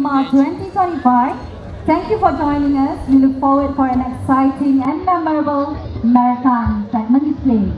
LIMA 2025. Thank you for joining us. We look forward for an exciting and memorable maritime segment display.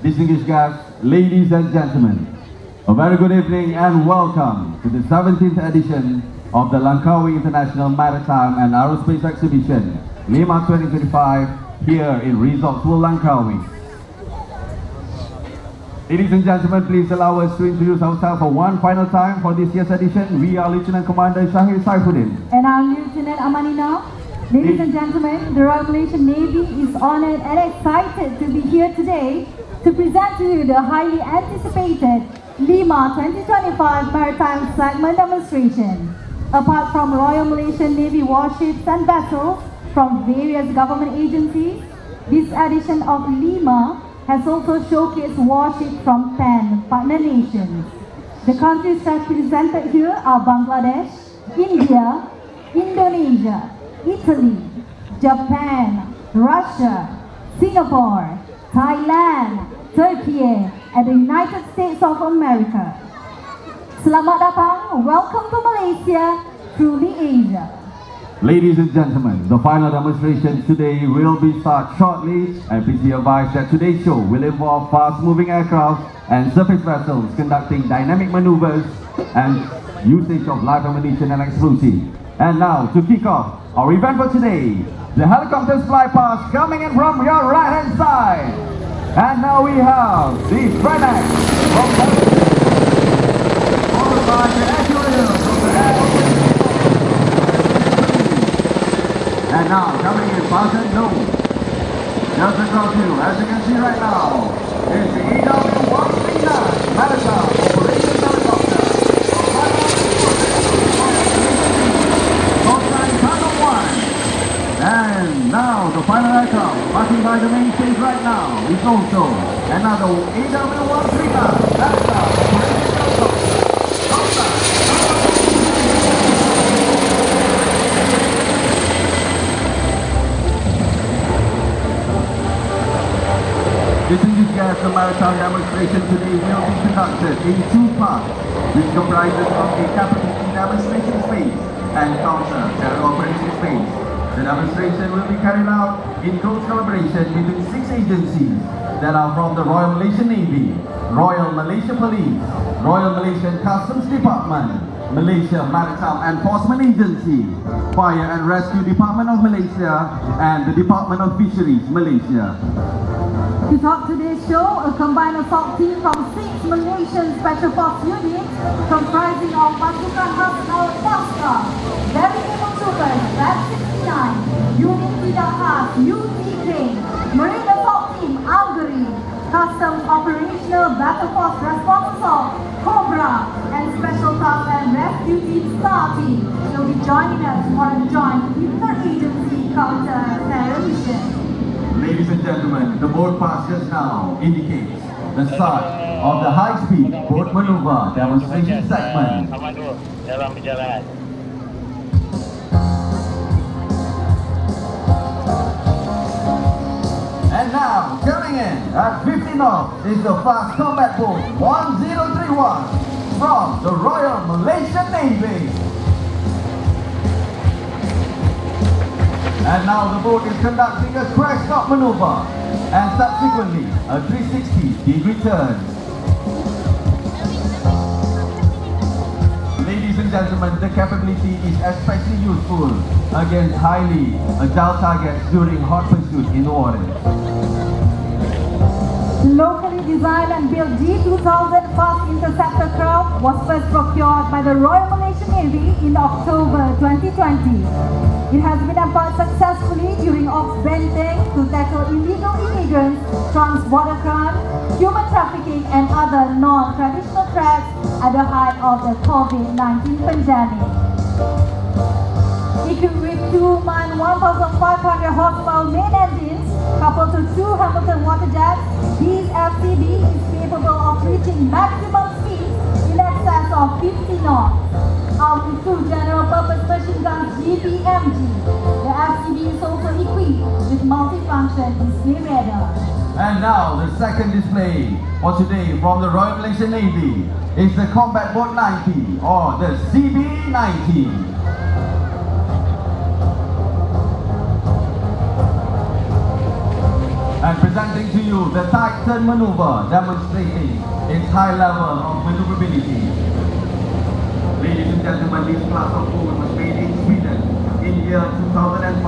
Distinguished guests, ladies and gentlemen, a very good evening and welcome to the 17th edition of the Langkawi International Maritime and Aerospace Exhibition, LIMA 2025, here in Resort World Langkawi. Ladies and gentlemen, please allow us to introduce ourselves for one final time for this year's edition. We are Lieutenant Commander Shahir Saifuddin. And I'm Lieutenant Amanina. Ladies and gentlemen, the Royal Malaysian Navy is honored and excited to be here today to present to you the highly anticipated LIMA 2025 Maritime Segment Demonstration. Apart from Royal Malaysian Navy warships and vessels from various government agencies, this edition of LIMA has also showcased warships from 10 partner nations. The countries represented here are Bangladesh, India, Indonesia, Italy, Japan, Russia, Singapore, Thailand, Turkey, and the United States of America. Selamat datang, welcome to Malaysia, truly Asia. Ladies and gentlemen, the final demonstration today will be start shortly, and please be advised that today's show will involve fast-moving aircraft and surface vessels conducting dynamic maneuvers and usage of live ammunition and explosives. And now, to kick off our event for today, the helicopters fly past coming in from your right-hand side. And now we have the Frenex from followed by the Equatorial from the air. And now, coming in fast and low, just across you, as you can see right now, is the EW-139 Maritime Operations Helicopter. And now the final aircraft passing by the main stage right now is also another EW-139 Maritime Operations Helicopter. Distinguished guests, the maritime demonstration today will be conducted in two parts, which comprises of a capability demonstration phase and counter-terror operation phase. The demonstration will be carried out in close collaboration between 6 agencies that are from the Royal Malaysian Navy, Royal Malaysia Police, Royal Malaysian Customs Department, Malaysia Maritime Enforcement Agency, Fire and Rescue Department of Malaysia, and the Department of Fisheries, Malaysia. To top today's show, a combined assault team from 6 Malaysian Special Force units comprising of Pasukan Khas Laut Pasca, Very Naval Troopers, Lab 69, Unit Tidak Khas, UTK, Marine Assault Team, Algeria, Customs Operational Battle Force Response Assault, Cobra, Aircraft and Special Task and Rescue Team STAR team will be joining us for a joint interagency counter-terrorism. Ladies and gentlemen, the board pass just now indicates the start of the high-speed boat maneuver demonstration segment. Aman dulu, dalam berjalan. And now, coming in at 50 knots is the fast combat boat 1031 from the Royal Malaysian Navy. And now the boat is conducting a crash stop maneuver and subsequently a 360-degree turn. Ladies and gentlemen, the capability is especially useful against highly agile targets during hot pursuit in the water. Locally designed and built G2000 fast interceptor craft was first procured by the Royal Malaysian Navy in October 2020. It has been employed successfully during ops bending to tackle illegal immigrants, trans-border crime, human trafficking and other non-traditional threats at the height of the COVID-19 pandemic. Equipped with two MAN 1,500 horsepower main engines coupled to two Hamilton water jets, this FCB is capable of reaching maximum speed in excess of 50 knots. Armed with two general-purpose machine guns GPMG, the FCB is also equipped with multifunction display radar. And now the second display for today from the Royal Malaysian Navy is the Combat Boat 90 or the CB-90. And presenting to you the tight turn maneuver demonstrating its high level of maneuverability. Ladies and gentlemen, this class of boat was made in Sweden in year 2005,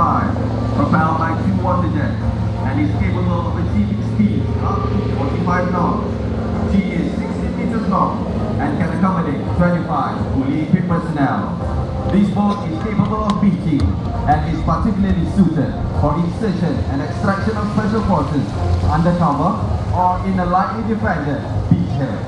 propelled by two water jets, and is capable of achieving speeds up to 45 knots. She is 60 meters long and can accommodate 25 fully equipped personnel. This boat is capable of beaching and is particularly suited for insertion and extraction of special forces undercover or in a lightly defended beachhead.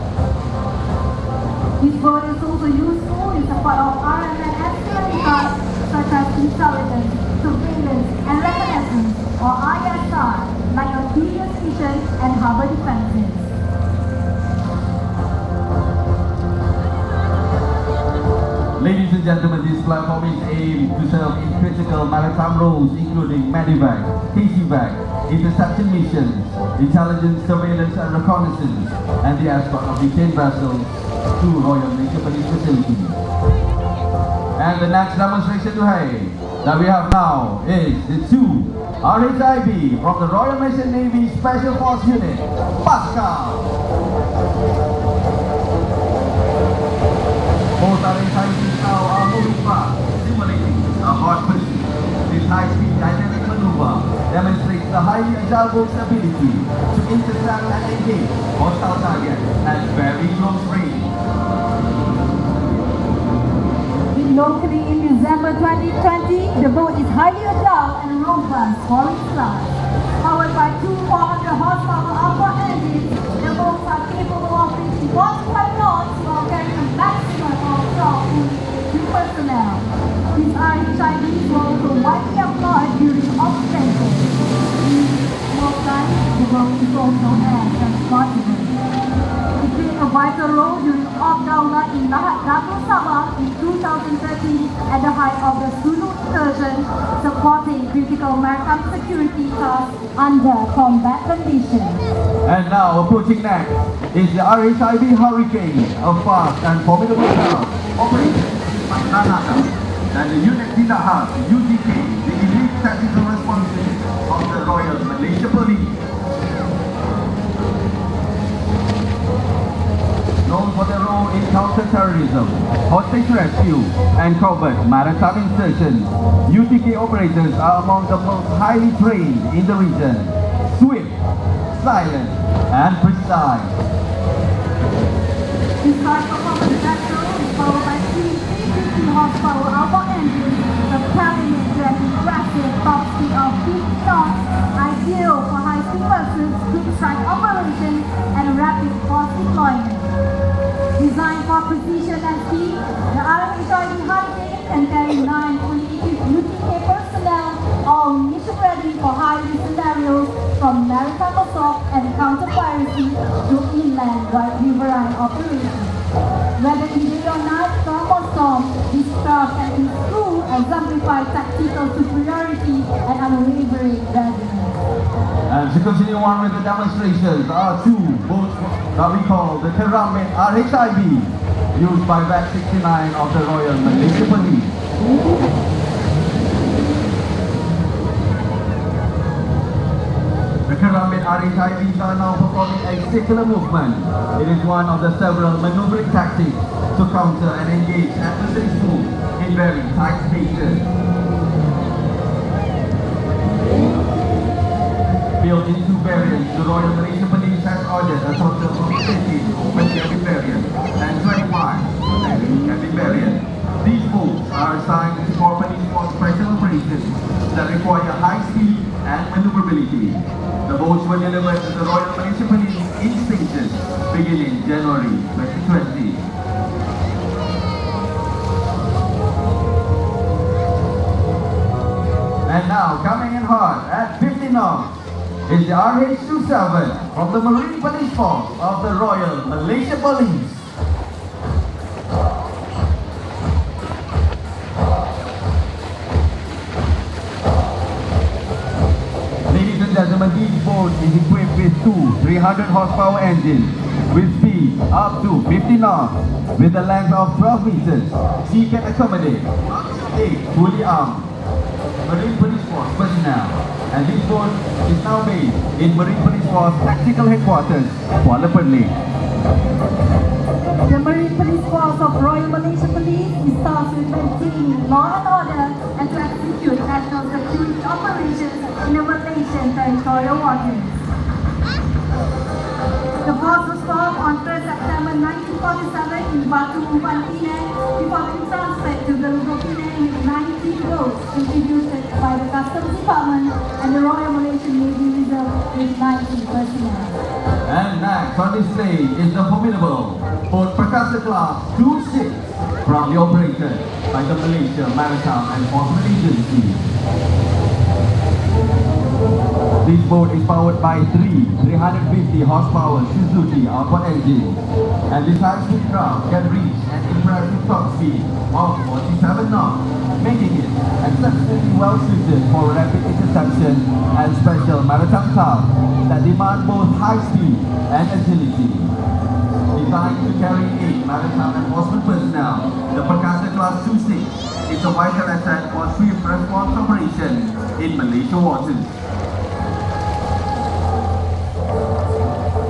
This boat is also useful in support of RMN ancillary tasks such as intelligence, surveillance and reconnaissance or ISR, like amphibious mission and harbor defenses. Ladies and gentlemen, this platform is aimed to serve in critical maritime roles including medevac, KCVAC, interception missions, intelligence, surveillance and reconnaissance, and the escort of detained vessels to Royal Malaysian Police facilities. And the next demonstration that we have now is the two RHIB from the Royal Malaysian Navy Special Force Unit, Pascal. Both RHIBs now are moving fast, simulating a hot pursuit. This high-speed dynamic maneuver demonstrates the highly agile boat's ability to intercept and engage hostile targets at very close range. Locally in December 2020, the boat is highly agile and robust for its class. Powered by two 400 horsepower alpha engines, the boats are capable of reaching 45 knots while carrying a maximum of 12 personnel. These RHIBs were also widely employed during off-centers. In war time, the boat is also air transportable. It played a vital role during off-Daulat in Lahat Dato Sabah in 2013 at the height of the Sulu incursion, supporting critical maritime security tasks under combat conditions. And now approaching next is the RHIB Hurricane, a fast and formidable craft operated by Nanaka and the unit Ditahan, UGK, the elite tactical response unit of the Royal Malaysia Police. Known for their role in counter-terrorism, hostage rescue, and covert maritime insertion, UTK operators are among the most highly trained in the region, swift, silent, and precise. This high-performance vessel is powered by three 350 horsepower alpha engines, propelling it to an impressive top speed of 50 knots, ideal for high-speed pursuits, quick strike operations, and rapid force deployment. Designed for for precision and speed, the RHIV Hurricane can carry 9 fully equipped UTK personnel, all mission ready for high-risk scenarios from maritime assault and counter-piracy to inland riverine operations. Whether in day or night, storm or storm, this craft and its crew exemplify tactical superiority and unwavering readiness. And to continue on with the demonstrations are two boats that we call the Keramit RHIV, used by Batch 69 of the Royal Malaysia Police. The Keramit RHIVs are now performing a circular movement. It is one of the several maneuvering tactics to counter and engage adversaries' moves in very tight spaces. Built in two variants, the Royal Malaysia Police has ordered a total of 15 open cabin variants and 21 heavy cabin variants. These boats are assigned for police force special operations that require high speed and maneuverability. The boats were delivered to the Royal Malaysia Police in stages beginning January 2020. And now, coming in hot at 50 knots, is the RH-27 from the Marine Police Force of the Royal Malaysia Police. Ladies and gentlemen, this boat is equipped with two 300 horsepower engines with speed up to 50 knots with a length of 12 meters. She can accommodate up to 8 fully armed Marine Police Force personnel, and this boat is now based in Marine Police Force Tactical Headquarters, Kuala Perlis. The Marine Police Force of Royal Malaysia Police is tasked with maintaining law and order and to execute national security operations in the Malaysian territorial waters. The force was formed on 3rd September 1947 in Batu Umpan, Penang, before being transferred to Garuda Penang with 19 boats contributed by the Customs Department and the Royal Malaysian Navy Reserve with 90 personnel. And next on display is the formidable Boat Perkasa Class 2-6, proudly operated by the Malaysia Maritime Enforcement Agency. This boat is powered by three 350 horsepower Suzuki outboard engines, and this high-speed craft can reach an impressive top speed of 47 knots, making it exceptionally well suited for rapid interception and special maritime tasks that demand both high speed and agility. Designed to carry 8 maritime enforcement personnel, the Perkasa Class 2-6 is a vital asset for swift response operations in Malaysia waters.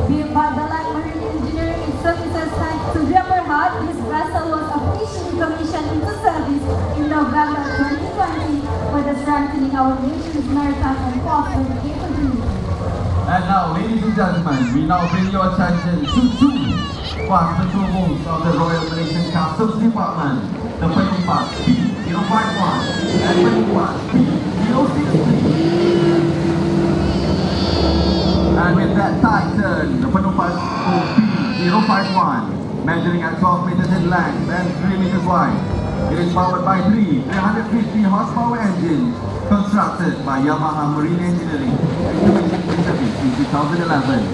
Built by the Light Marine Engineering Services Tank to Berhad, this vessel was officially commissioned into service in November 2020, further strengthening our nation's maritime enforcement capability. And now, ladies and gentlemen, we now bring your attention to two fast patrol boats of the Royal Malaysian Customs Department, the penutup P051 and penutup P063. And with that titan, the penutup P051, measuring at 12 meters in length and 3 meters wide, it is powered by three 350 horsepower engines constructed by Yamaha Marine Engineering and commissioned in service in 2011.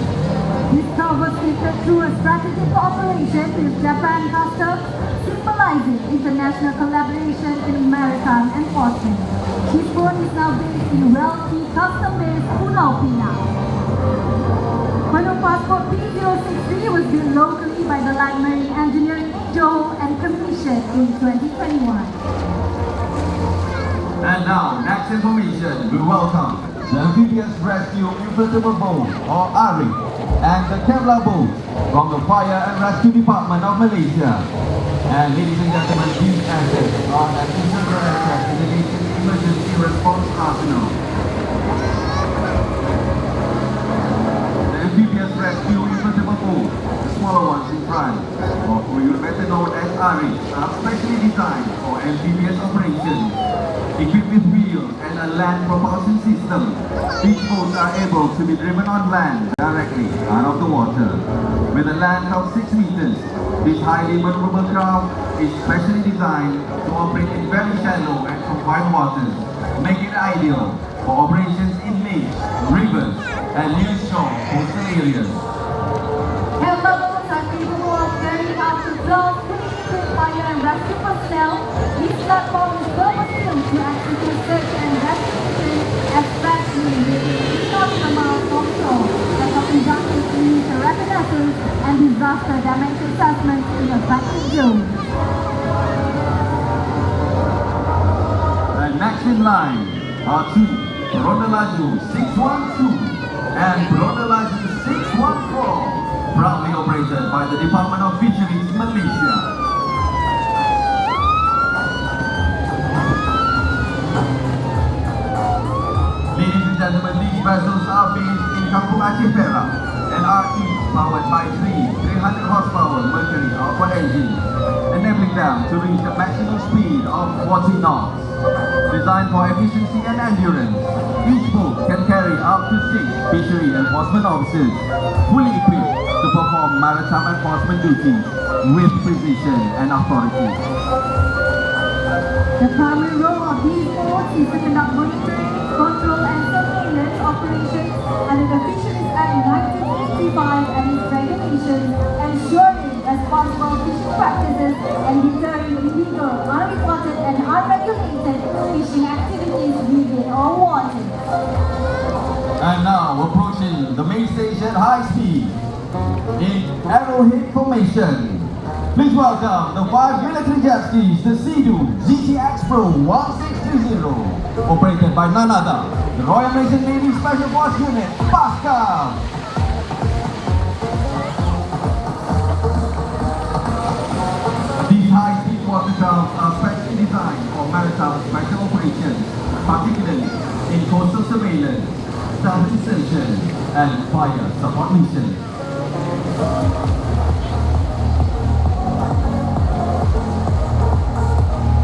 This car was fitted through a strategic cooperation with Japan Customs, symbolizing international collaboration in maritime enforcement. This boat is now based in wealthy custom-based Pulau Pinang. Passport P063 was built locally by the Light Marine Engineering in Johor and commissioned in 2021. And now, next information, we welcome the Amphibious Rescue Inflatable Boat, or ARI, and the Kevlar boat from the Fire and Rescue Department of Malaysia. And ladies and gentlemen, these assets are an integral asset in the nation's emergency response arsenal. The Amphibious Rescue Inflatable boat, the smaller ones in front, or better known as ARI, are specially designed for amphibious operations. Equipped with wheels and a land propulsion system, these boats are able to be driven on land directly out of the water. With a length of 6 meters, this highly maneuverable craft is specially designed to operate in very shallow and confined waters, making it ideal for operations in lakes, rivers, and near-shore coastal areas. Helmet boats are capable of carrying out to 12 fully equipped fire and rescue personnel. This platform is purpose-built to execute search and rescue missions, especially with the miles offshore, that are conducted to meet rapid efforts and disaster damage assessment in affected zones. And next in line are two Brondelaju 612 and Brondelaju 614, proudly operated by the Department of Fisheries, Malaysia. Ladies and gentlemen, these vessels are based in Kampung Aceh Perak and are each powered by three 300 horsepower Mercury outboard engines, enabling them to reach a maximum speed of 40 knots. Designed for efficiency and endurance, each boat can carry up to 6 fishery enforcement officers, fully equipped to perform maritime enforcement duties with precision and authority. The primary role of these boats is to conduct monitoring, control and surveillance operations under the Fisheries Act 1985 and its regulations, ensuring responsible fishing practices and deterring illegal, unreported and unregulated fishing activities within our waters. And now approaching the main station high speed in arrowhead formation. Please welcome the 5 military jet skis, the Sea-Doo GTX Pro 1630, operated by none other, the Royal Malaysian Navy Special Force Unit, PASCA. These high-speed watercraft are specially designed for maritime special operations, particularly in coastal surveillance, self-insertion, and fire support missions.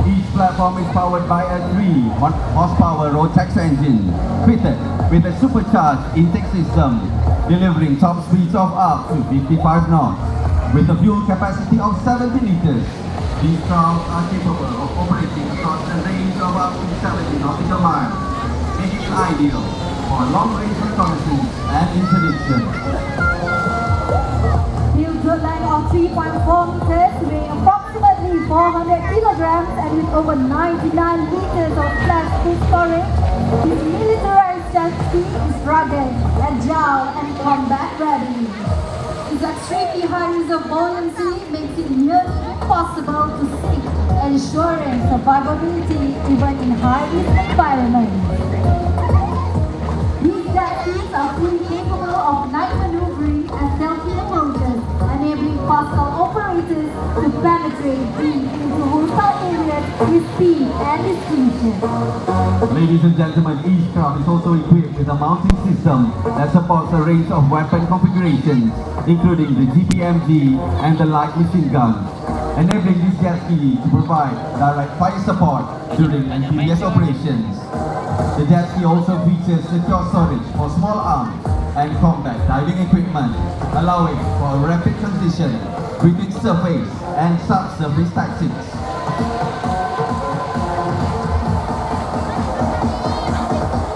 Each platform is powered by a 3 horsepower Rotax engine, fitted with a supercharged intake system, delivering top speeds of up to 55 knots. With a fuel capacity of 70 liters, these crafts are capable of operating across a range of up to 70 nautical miles, making it ideal for long-range reconnaissance and interdiction. Fuel to a length of 3.4 meters, weighing approximately 400 kilograms and with over 99 liters of flash food storage, this militarized jet ski is rugged, agile and combat ready. Its extremely high reserve buoyancy makes it nearly impossible to sink, ensuring survivability even in high-risk environments. These jet skis are fully capable of night maneuvering and stealthy approaches, enabling coastal operators to penetrate deep into hostile areas with speed and discretion. Ladies and gentlemen, each craft is also equipped with a mounting system that supports a range of weapon configurations, including the GPMG and the light machine gun, enabling this jet ski to provide direct fire support during amphibious operations. The jet ski also features secure storage for small arms and combat diving equipment, allowing for a rapid transition between surface and subsurface tactics.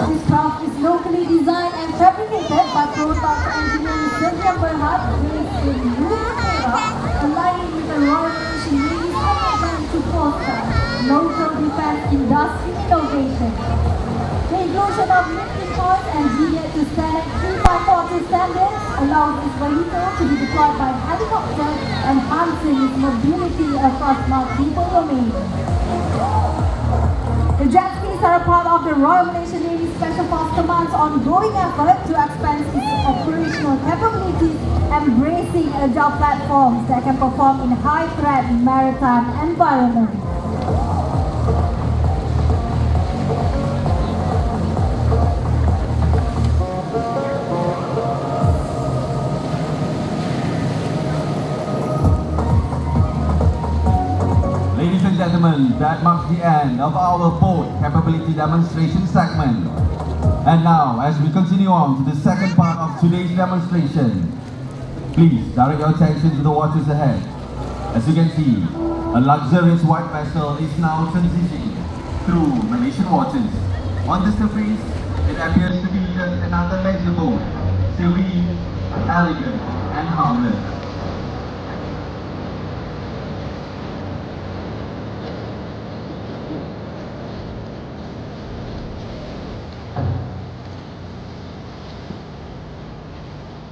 This craft is locally designed and fabricated by prototype engineering Sergeant Berhad based in Louisiana, aligning with the Royal Malaysian Navy's commitment to foster local defense industry innovation. The inclusion of lifting points engineered to standard 3x40 standards allows this vehicle to be deployed by helicopter, enhancing its mobility across multiple domains. The jet skis are a part of the Royal Malaysian Navy Special Force Command's ongoing effort to expand its operational capabilities, embracing agile platforms that can perform in high-threat maritime environments. Ladies and gentlemen, that marks the end of our boat capability demonstration segment. And now, as we continue on to the second part of today's demonstration, please direct your attention to the waters ahead. As you can see, a luxurious white vessel is now transitioning through Malaysian waters. On the surface, it appears to be another leisure boat, serene, elegant, and harmless.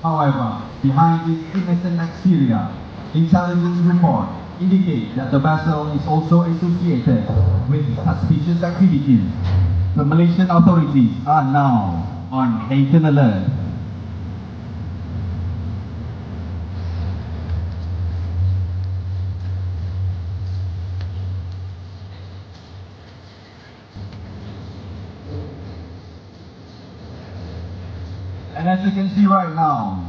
However, behind its innocent exterior, intelligence reports indicate that the vessel is also associated with suspicious activities. The Malaysian authorities are now on heightened alert. And as you can see right now,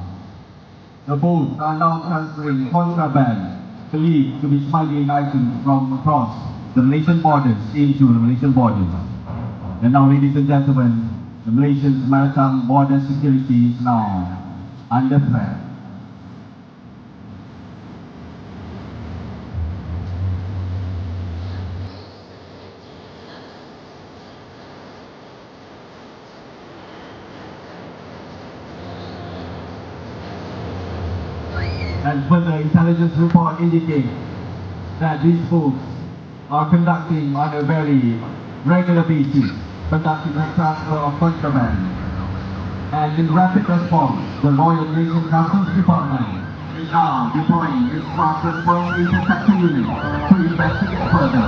the boats are now transferring contraband believed to be smuggling items from across the Malaysian borders into the Malaysian borders. And now, ladies and gentlemen, the Malaysian maritime border security is now under threat. And further intelligence report indicates that these boats are conducting on a very regular basis, conducting a transfer of contraband. And in rapid response, the Royal Malaysian Customs Department is now deploying its fast response interceptor unit to investigate further.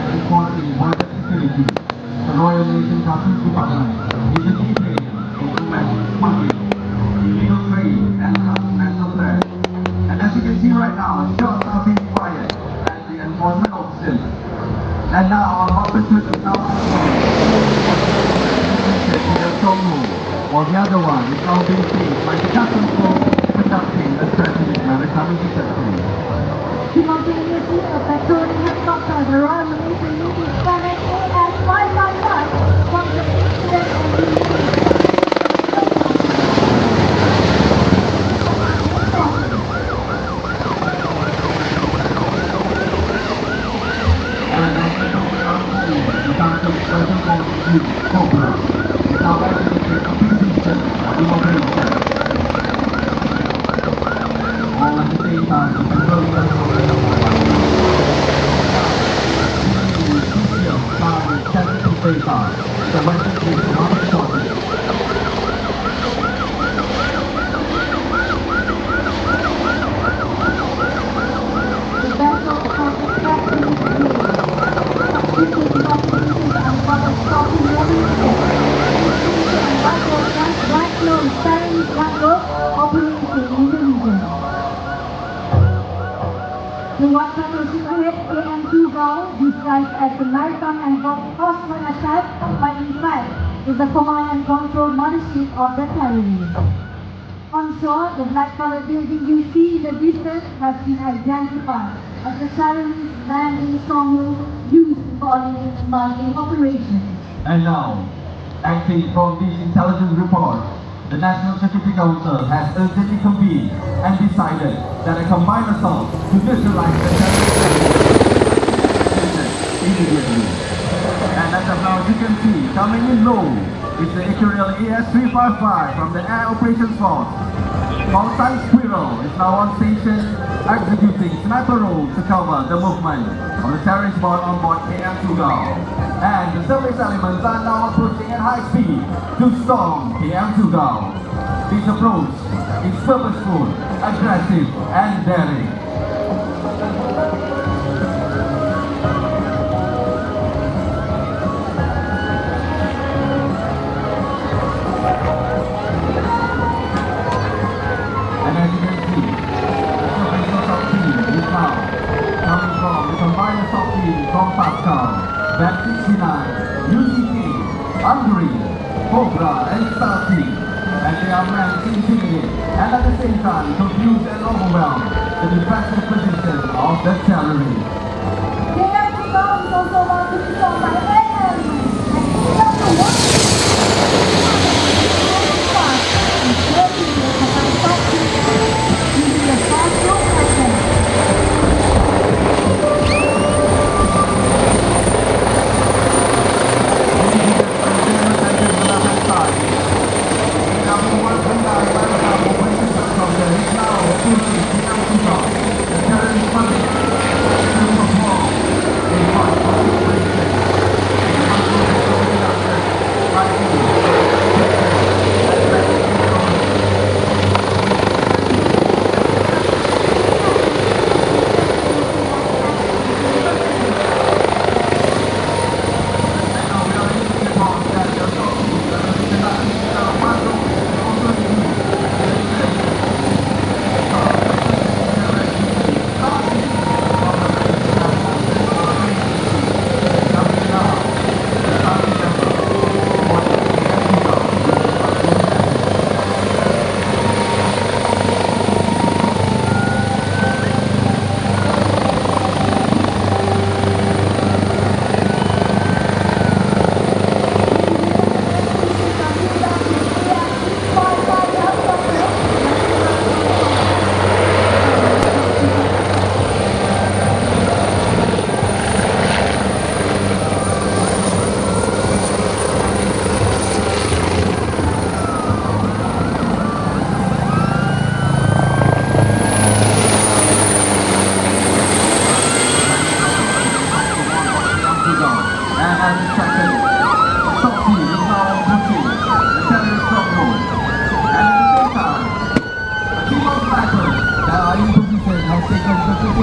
And enforcing border security, the Royal Malaysian Customs Department is engaging in domestic smuggling, illegal trade, and transnational threats. And as you can see right now, shots are being fired at the enforcement officers. And now our officers is now to the stronghold, while the other one is now being faced by the customs force conducting a strategic maritime interception. Simultaneously, a patrolling helicopter, the Royal Malaysian Navy Segment AS555 from the incident and Cobra is now executing a precision operation. All at the same time, the controlling vessel by 70 data. The weapon is not shorted. the vessel has successfully escaped. Subsequent investigations uncovered shocking evidence and larger transnational terrorist network operating in the region. The one patrol ahead AM2 Gao, disguised as the maritime and coastline attack, but in fact is the command and control mothership of the terrorists. On shore, the black-colored building you see in the distance has been identified as the terrorist landing stronghold used for illegal smuggling operations. And now, acting from these intelligence reports, the National Security Council has urgently convened and decided that a combined assault to neutralize the terrorist immediately. And as of now, as you can see, coming in low is the Equatorial AS355 from the Air Operations Force. Mountain Squirrel is now on station executing sniper roles to cover the movement of the terrorist boat on board KM Tugao. And the surface elements are now approaching at high speed to storm KM Tugao. This approach is purposeful, aggressive, and daring. And as you can see, the surface assault team is now coming from the combined assault team from Pascal, Bat 69, UCT, Hungary, Cobra, and Star Team. And they are meant to intimidate and at the same time confuse and overwhelm the defensive position of the terrorists. Dare to go is also about to be shown by any element, and each of the one using the fast-room action.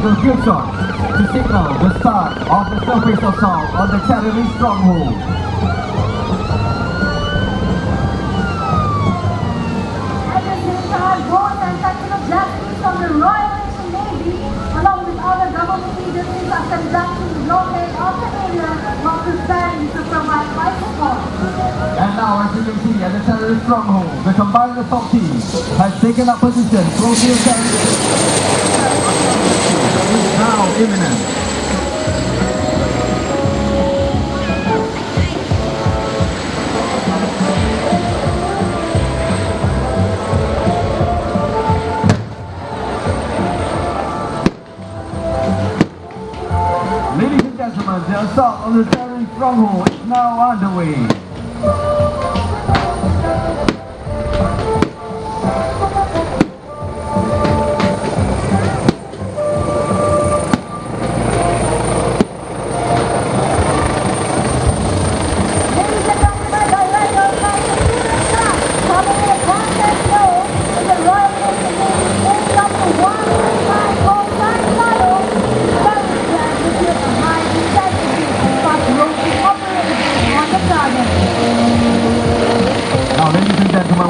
Field shot to signal the start of the surface assault on the terrorist stronghold. At the same time, boats and tactical jet skis from the Royal Navy, along with other government agencies, are conducting blockade of the area while preparing to provide life support. And now, as you can see, at the terrorist stronghold, the combined assault team has taken up position close to the terrorist. Is now imminent. Ladies and gentlemen, the assault on the terrorist stronghold is now underway.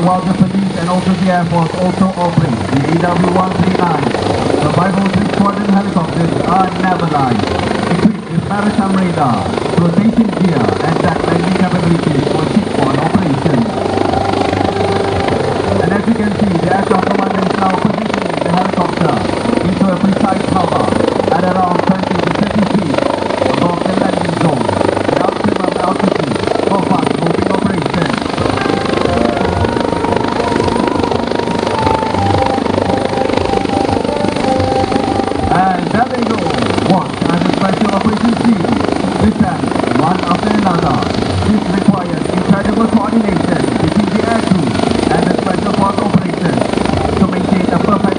While the police and also the Air Force also operate the AW-139, survival 3 squadron helicopters are navalized, equipped with maritime radar, flotation gear, and that landing capabilities for shipborne operations. And as you can see, the aircraft commander is now positioning the helicopter into a precise cover at around 20 to 30 feet above the landing zone, the optimum altitude for fast-moving operations. And there they go, watch as the special operations team descends one after another. This requires incredible coordination between the air crew and the special force operators to maintain a perfect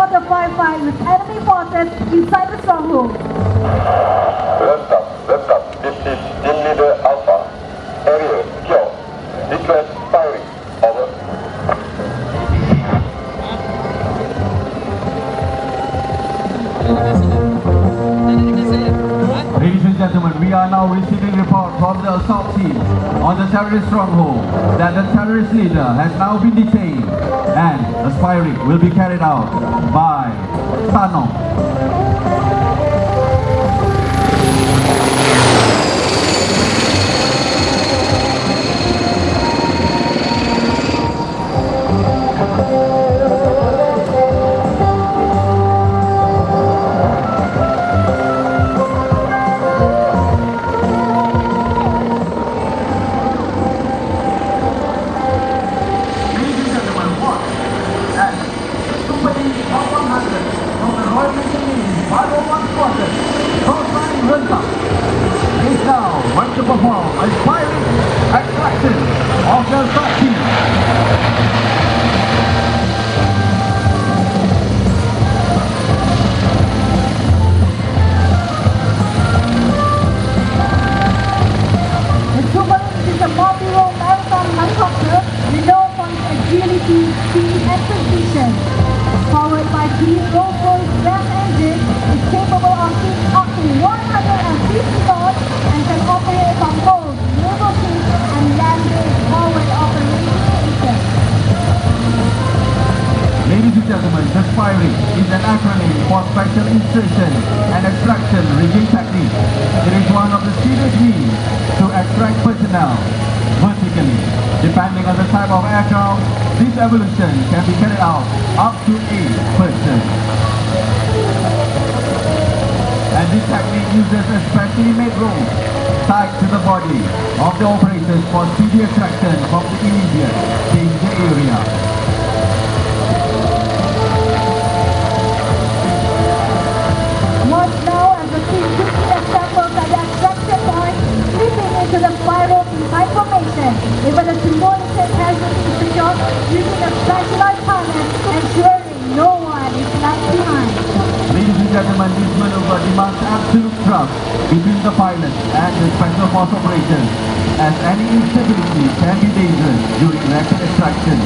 for the firefight with enemy forces inside the stronghold. Bertempat. This is Team Leader Alpha. Area secure. Request firing. Over. Ladies and gentlemen, we are now receiving report from the assault team on the terrorist stronghold that the terrorist leader has now been detained and a firing will be carried out by Sanong. Is now going to perform a firing extraction of the assault team. The Superlynx is a multi-role maritime helicopter renowned for its agility, speed, and precision. Powered by the Rolls-Royce gas engine, it's capable of reaching up to 150 knots and can operate from both naval ships and land-based forward operating stations. Ladies and gentlemen, this firing is an acronym for Special Insertion and Extraction Rigging Technique. It is one of the serious means to extract personnel vertically. Depending on the type of aircraft, this evolution can be carried out up to 8 persons. And this technique uses a specially made rope tied to the body of the operators for speedy extraction from the immediate danger area. Watch now as the team quickly assembles at the extraction point, slipping into the spiral in high formation. Even a simulated casualty is secured using a specialized harness, ensuring no one is left behind. Ladies and gentlemen, this maneuver demands absolute trust between the pilot and the special force operators, as any instability can be dangerous during rapid extraction.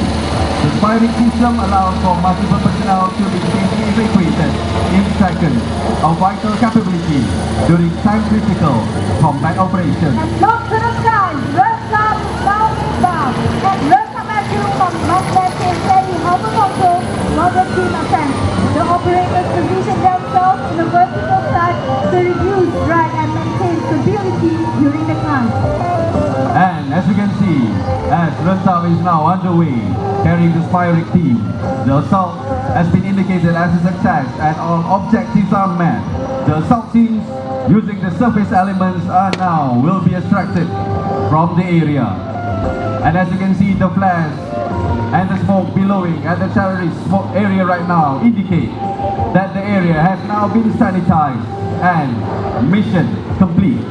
The firing system allows for multiple personnel to be safely evacuated in seconds, a vital capability during time-critical combat operations. And look to the skies, Red Star is now inbound, and Red Command from Mustang is steady hover control while the team ascends. The operators position themselves in a vertical side to reduce drag and maintain stability during the climb. And as you can see, as Rentau is now underway, carrying the firing team, the assault has been indicated as a success and all objectives are met. The assault teams using the surface elements will be extracted from the area. And as you can see, the flares and the smoke billowing at the terrorist smoke area right now indicate that the area has now been sanitized and mission complete.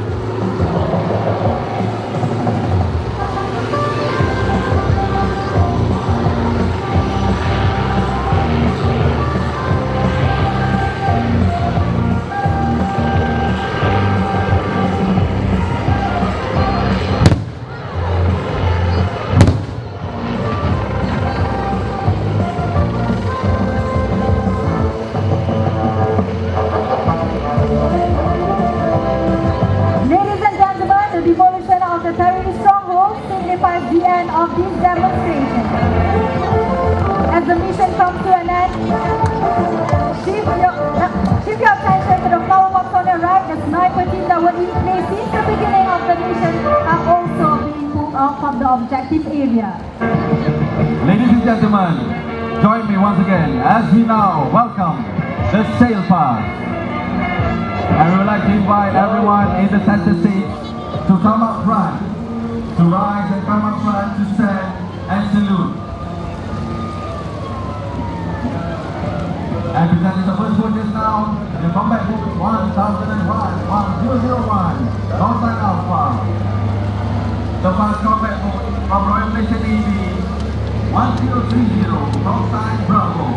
The end of this demonstration. As the mission comes to an end, shift your attention to the flower box on your right. The sniper team that were in place since the beginning of the mission are also being pulled off from the objective area. Ladies and gentlemen, join me once again as we now welcome the sail pass. I would like to invite everyone in the center stage to come up front, to rise and come up front to stand and salute. And presenting the first one just now, the combat book 1001, Northside Alpha. The first combat book of Royal Malaysian Navy 1030, Northside Bravo.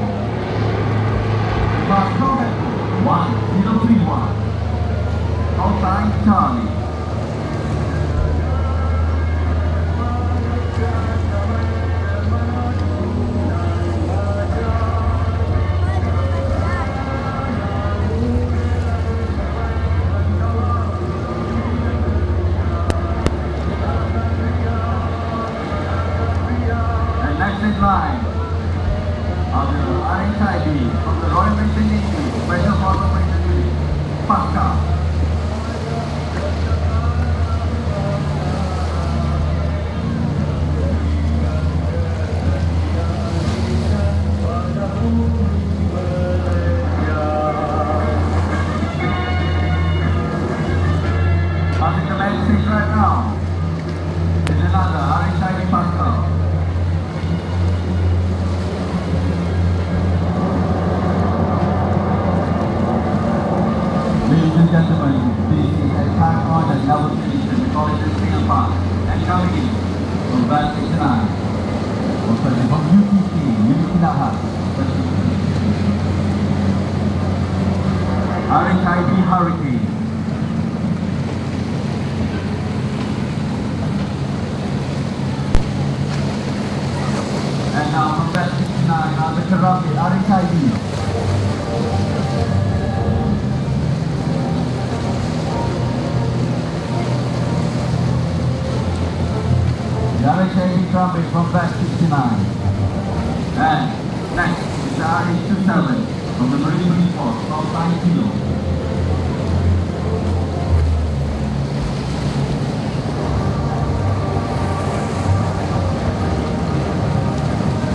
force from 9 kilo.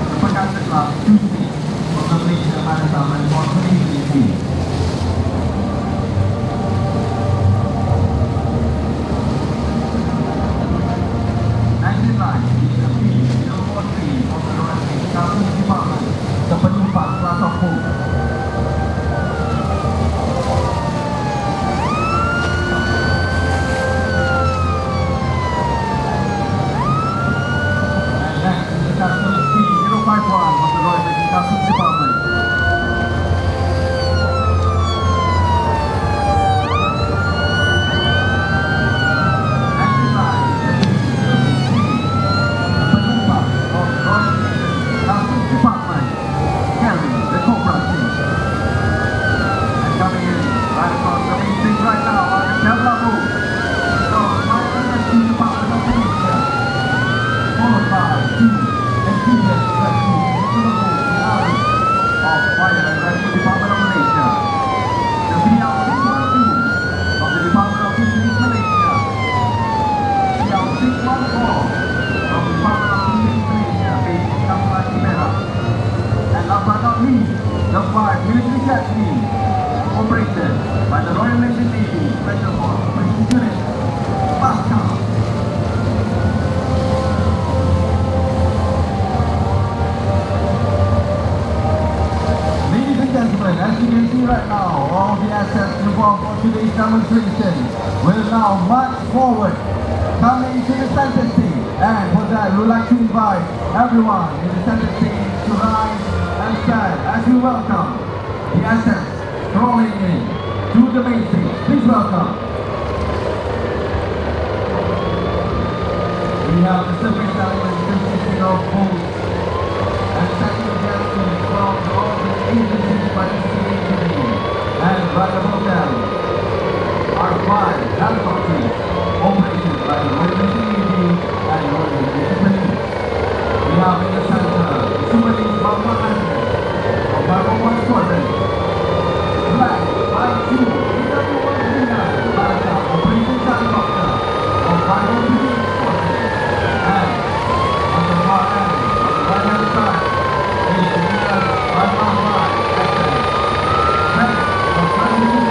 Merupakan sekelas cuti untuk Malaysia Maritime and Transportation. 99 is the P043 of the Royal Customs Department, the penutup class of boat. And next is the Customs P051 of the Royal Customs Department. The 5 military jet team, operated by the Royal Malaysian Navy Special Force Operations Unit, PASCA. Ladies and gentlemen, as you can see right now, all the assets involved for today's demonstration will now march forward, coming to the center stage. And for that, we would like to invite everyone in the center stage to rise and stand as we welcome the assets rolling in to the main stage. Please welcome. We have the service element consisting of boats and second guests from all the agencies participating today. And right above them are 5 helicopters operated by the Royal Malaysian Navy and Royal Malaysian Police. We have in the center Superleague Bangla of Bravo 1 Squadron, Black I2 BW139 Barakah Operations Helicopter of Bravo 2 Squadron, and on the far end, on the right hand side, is the Bravo 5 SS, Black of Bravo 2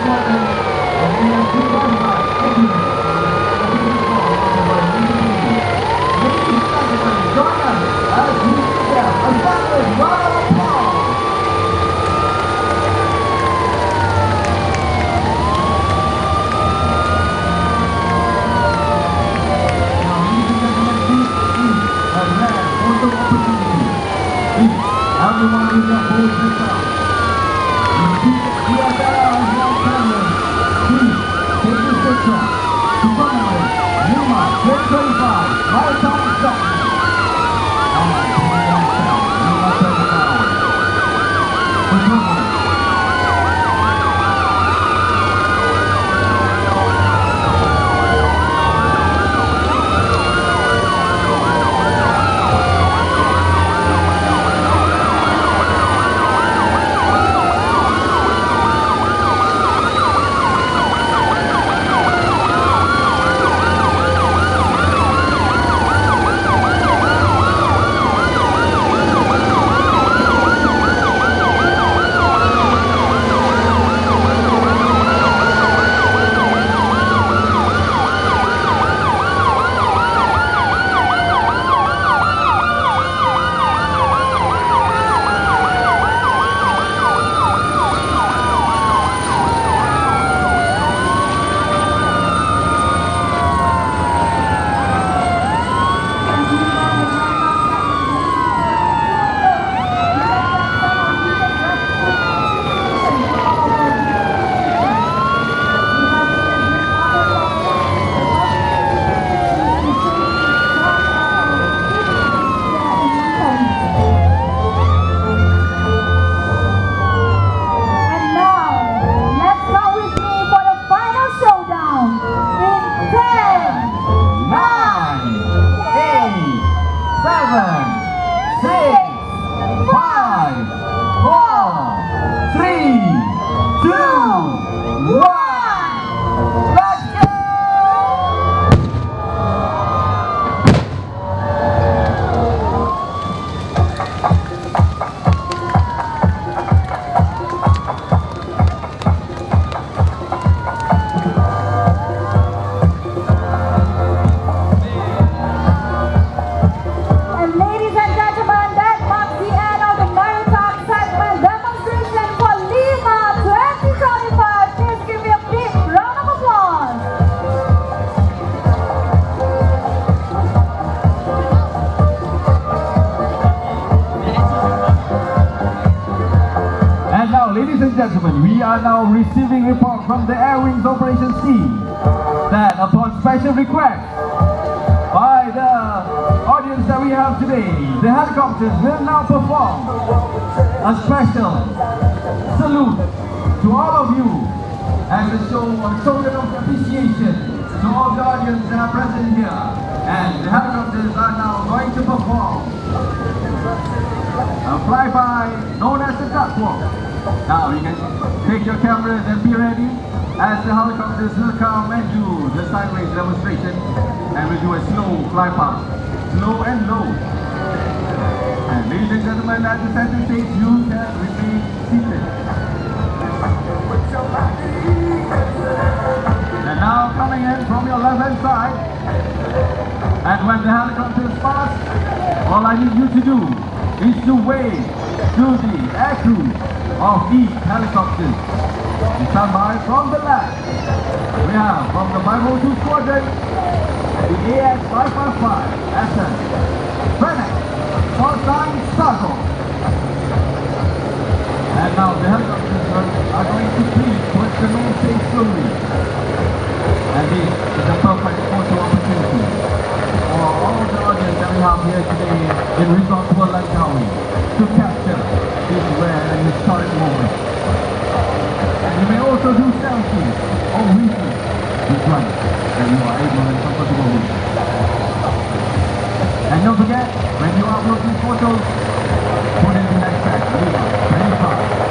we are now receiving report from the Air Wings Operations team that upon special request by the audience that we have today, the helicopters will now perform a special salute to all of you as a token of appreciation to all the audience that are present here. And the helicopters are now going to perform a flyby known as the duckwalk. Now you can take your cameras and be ready as the helicopters will come and do the sideways demonstration, and we'll do a slow fly past, slow and low. And ladies and gentlemen, at the center stage, you can remain seated. And now coming in from your left hand side, and when the helicopters pass, all I need you to do is to wave to the air crew of each helicopter. We stand by from the left. We have from the 502 Squadron, the AS555 SS Fennec Cosine Circle. And now the helicopters are going to please towards the main stage slowly. And this is a perfect photo opportunity for all the audience that we have here today in Resort World Langkawi to capture this rare and historic moment. And you may also do selfies or videos with one that you are able and comfortable with. And don't forget, when you upload these photos, put in the hashtag LIMA 25.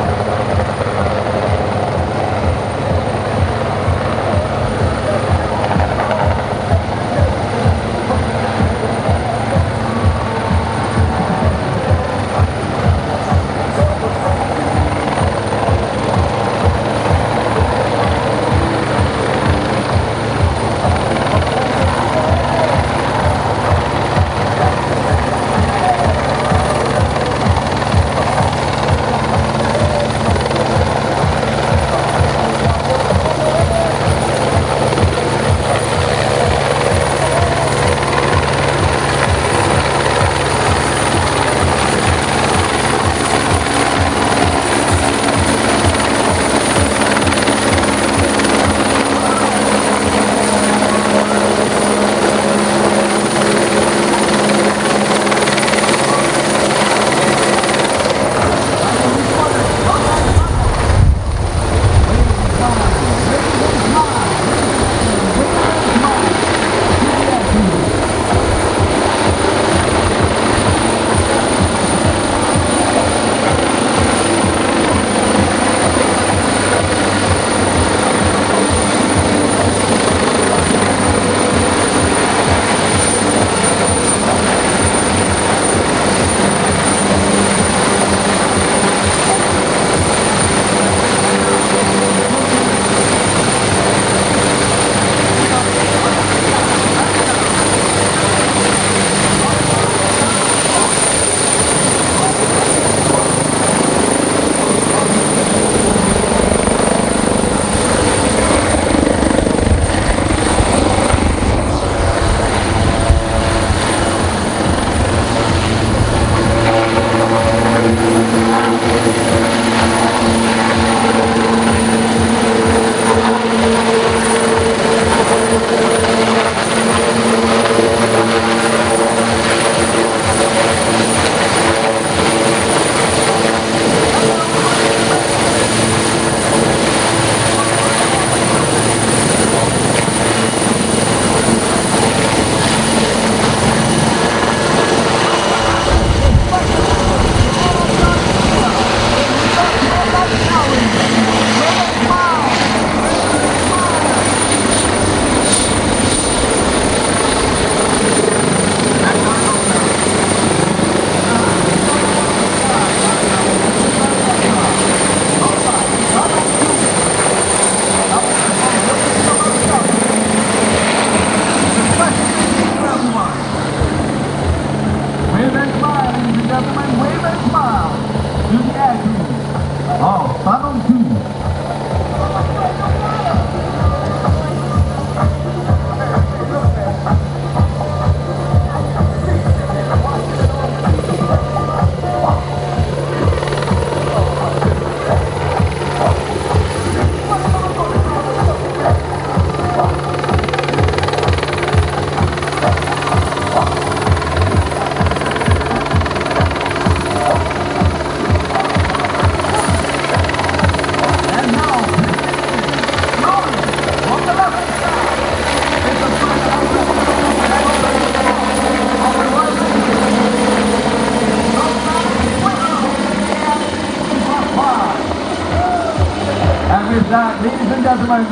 And with that, ladies and gentlemen,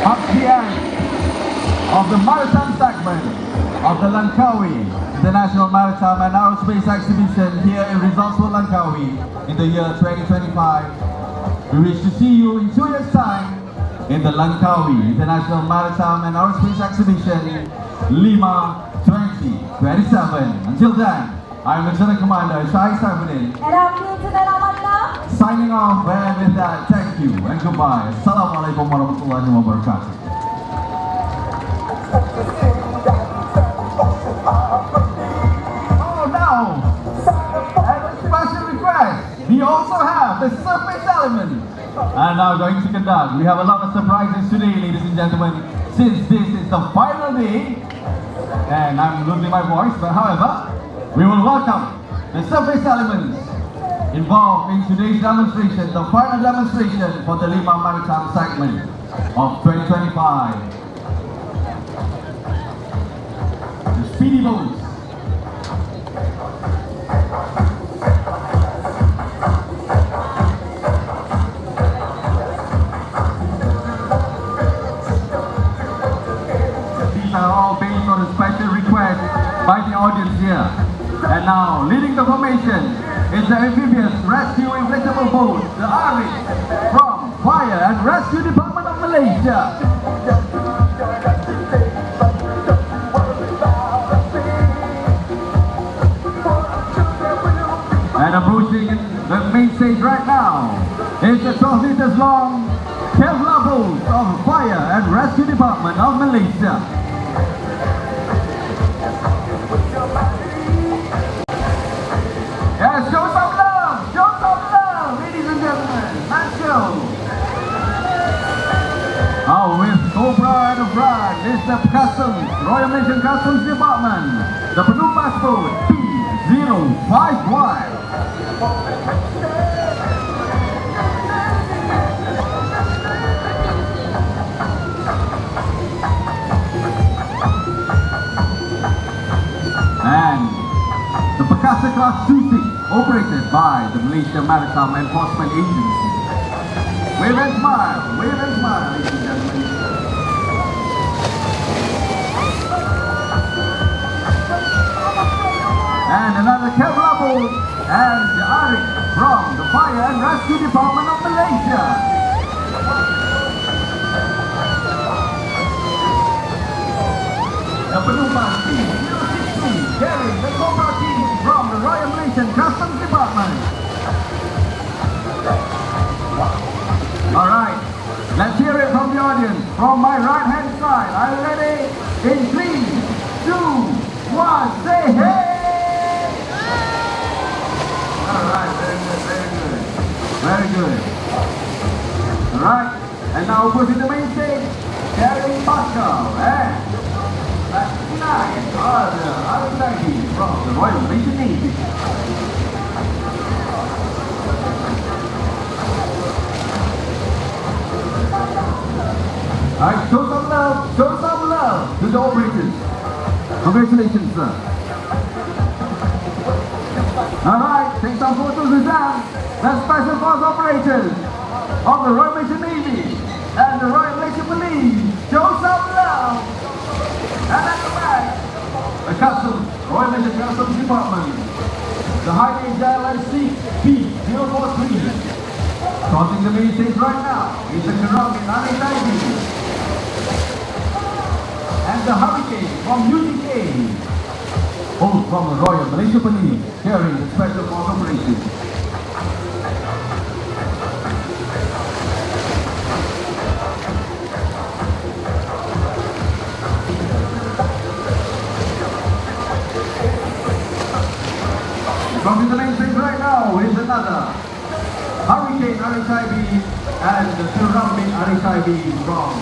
up to the end of the maritime segment of the Langkawi International Maritime and Aerospace Exhibition here in Resort World Langkawi in the year 2025. We wish to see you in 2 years' time in the Langkawi International Maritime and Aerospace Exhibition, LIMA 2027. Until then, I'm Lieutenant Commander Shai Saifuddin, And I'm Lieutenant Amalina. signing off, and with that, thank you and goodbye. Assalamualaikum warahmatullahi wabarakatuh. Oh, now, as a special request, we also have the surface element. And now going to conduct. We have a lot of surprises today, ladies and gentlemen, since this is the final day, and I'm losing my voice, but however, we will welcome the surface elements involved in today's demonstration, the final demonstration for the LIMA Maritime segment of 2025. The speedy boats. These are all based on a special request by the audience here. And now, leading the formation is the amphibious rescue inflatable boat, the ARIC, from Fire and Rescue Department of Malaysia. And approaching the main stage right now is the 12 meters long Kevlar boat of Fire and Rescue Department of Malaysia. Yes, show some love, ladies and gentlemen, let's go. Oh, with Cobra and a Brad, this is the Customs, Royal Malaysian Customs Department, the penutup boat P051. And the Perkasa Class 2C, operated by the Malaysia Maritime Enforcement Agency. Wave and smile, ladies and gentlemen. And another Kevlar boat and the ARIC from the Fire and Rescue Department of Malaysia. The penutup P062, carrying the Cobra team from the Royal Malaysian Customs Department. Alright, let's hear it from the audience. From my right hand side, are you ready? In 3, 2, 1, say hey! Alright, very good. Very good. Alright, and now go to the main stage, carrying Pascal and that's 9 are the other ladies from the Royal Malaysian Navy. Alright, show some love to the operators. Congratulations, sir. Alright, take some photos with them. The Special Force operators of the Royal Malaysian Navy and the Royal Malaysian Police. Show some love. And at the back, the Customs, Royal Malaysian Customs Department, the High Agile P043. Crossing the main stage right now is the Kerangin Anitaiji and the Hurricane from UTK, both from the Royal Malaysian Police, carrying the Special Force operation. From the main stage right now is another Hurricane RHIB and the Kerangin RHIB from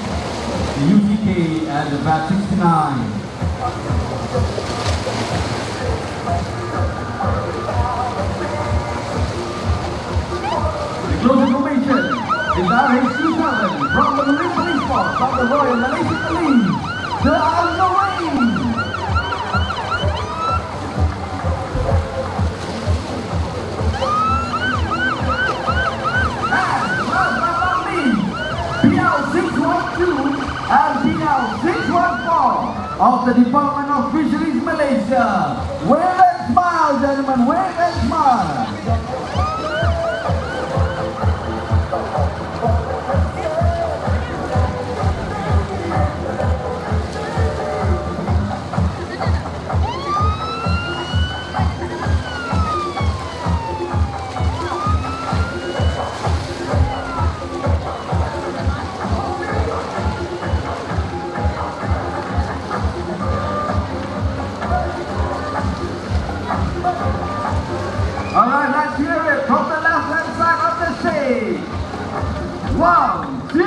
the UTK and the VAT 69. The closing formation is RH27 from the Marine Police Force of the Royal Malaysian Police, the Al-Nawain. And last but not least, of the Department of Fisheries Malaysia. Wave and smile, gentlemen, wave and smile. Alright, let's hear it from the left-hand side of the stage. 1, 2,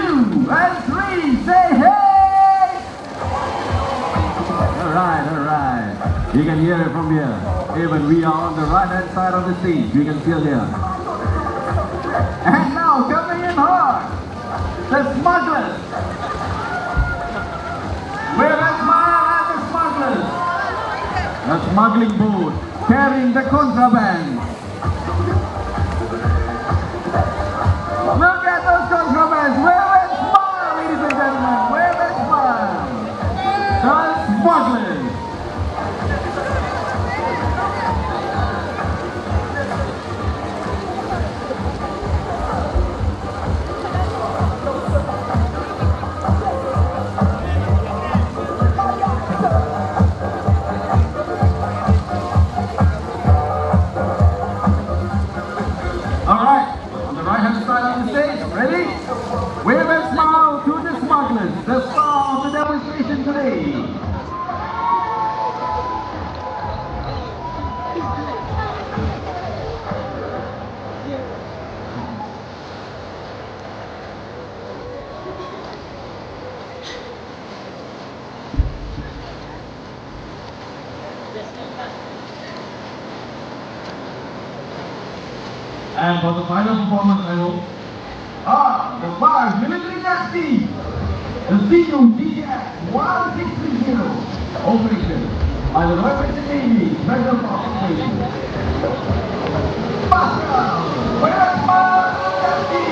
and 3, say hey! Alright. You can hear it from here. Even we are on the right-hand side of the stage, you can still hear. And now, coming in hard, the smugglers. Wave and smile at the smugglers. The smuggling boat carrying the contraband. Look at those contrabands. Wave and smile, ladies and gentlemen. Wave and smile. The smugglers. Wave and smile to the smugglers, the star of the demonstration today. And for the final performance, I hope, the Mars Military Taxi, the Zeno DJX 1630, operation by the Royal Navy Special Forces. Pascal, where's Mars Taxi?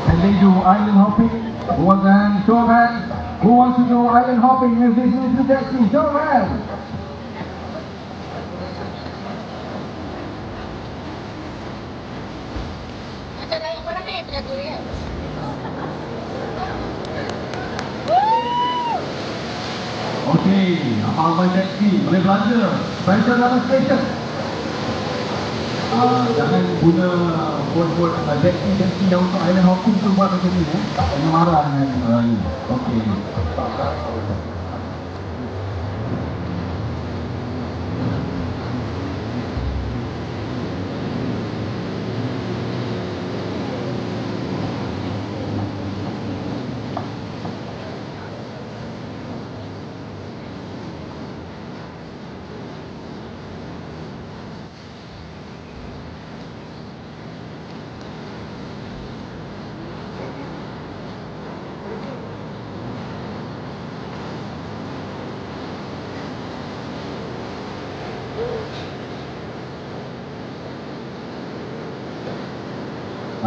And they do island hopping. Who wants a hand? Show of hands. Who wants to do island hopping with this military taxi? Show of hands. Okey, apa-apa taxi boleh belanja. Special demonstration. Jangan guna phone taxi yang untuk island hopping tu buat macam ni. Jangan marah dengan ni. Okey.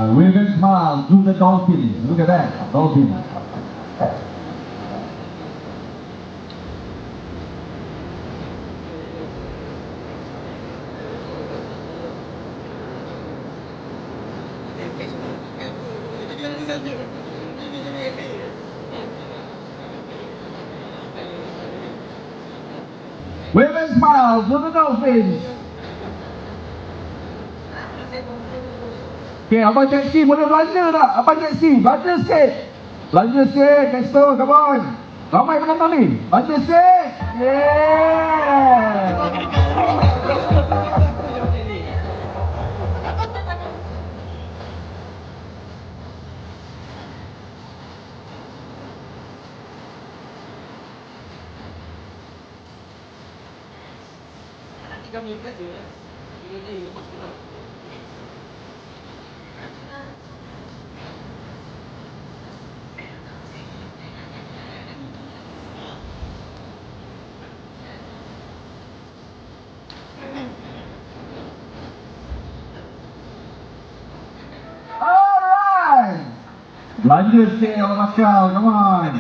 Wave and smile to the dolphin. Look at that, dolphin. Wave and smile to the dolphins. Okay, abang taxi boleh belanja tak? Abang taxi, belanja sikit. Belanja sikit, Castor, come on. Ramai penonton ni. Belanja sikit. Yeah. Alright! Belanja sikit Abang Pascal, come on!